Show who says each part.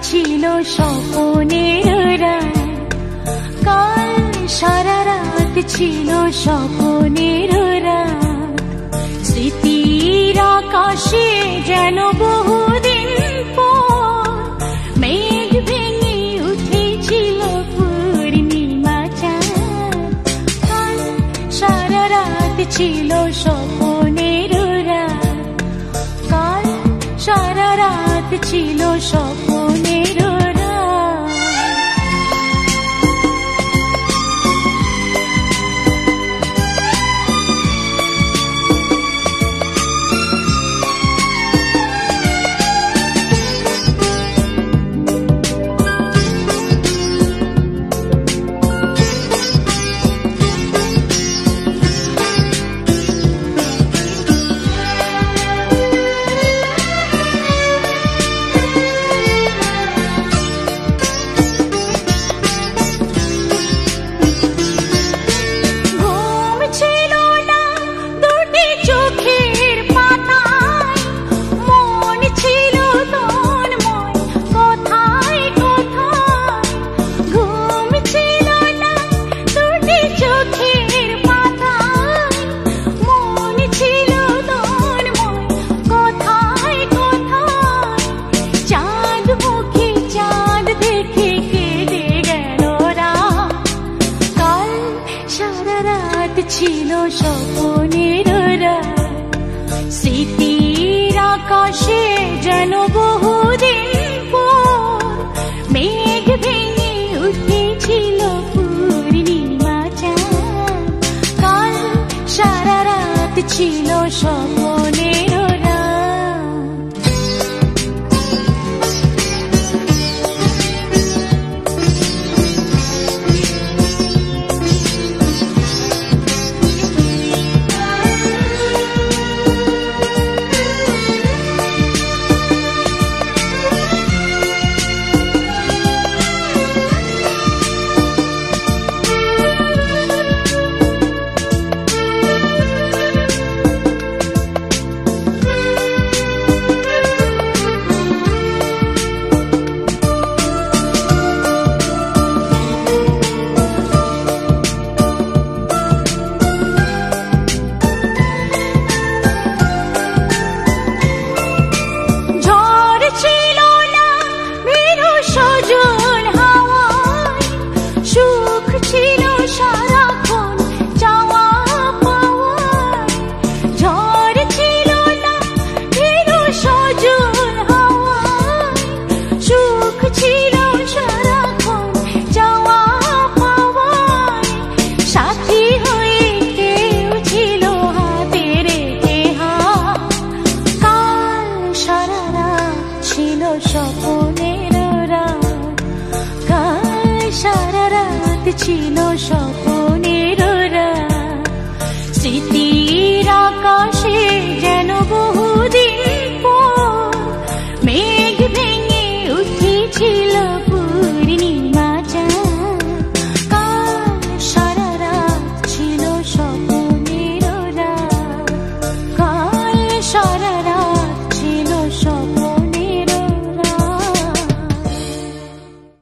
Speaker 1: ছিল স্বপ্নের রাত, কাল সারা রাত ছিল স্বপ্নের রাত। স্মৃতির আকাশে যেন বহুদিন পর মেঘ ভেঙে উঠেছিল পূর্ণিমা চাঁদ। কাল সারা রাত ছিল স্বপ্নের রাত, কাল সারা রাত ছিল স্বপ্নের রাত। ছিল স্বপ্নের রাত, স্মৃতির আকাশে যেন বহুদিন পর মেঘ ভেঙে উঠেছিল পূর্ণিমা চাঁদ। কাল সারা রাত ছিল স্বপ্নের রাত। স্বপ্নের রাত, কাল সারা রাত ছিল স্বপ্নের রাত। স্মৃতির আকাশে যেন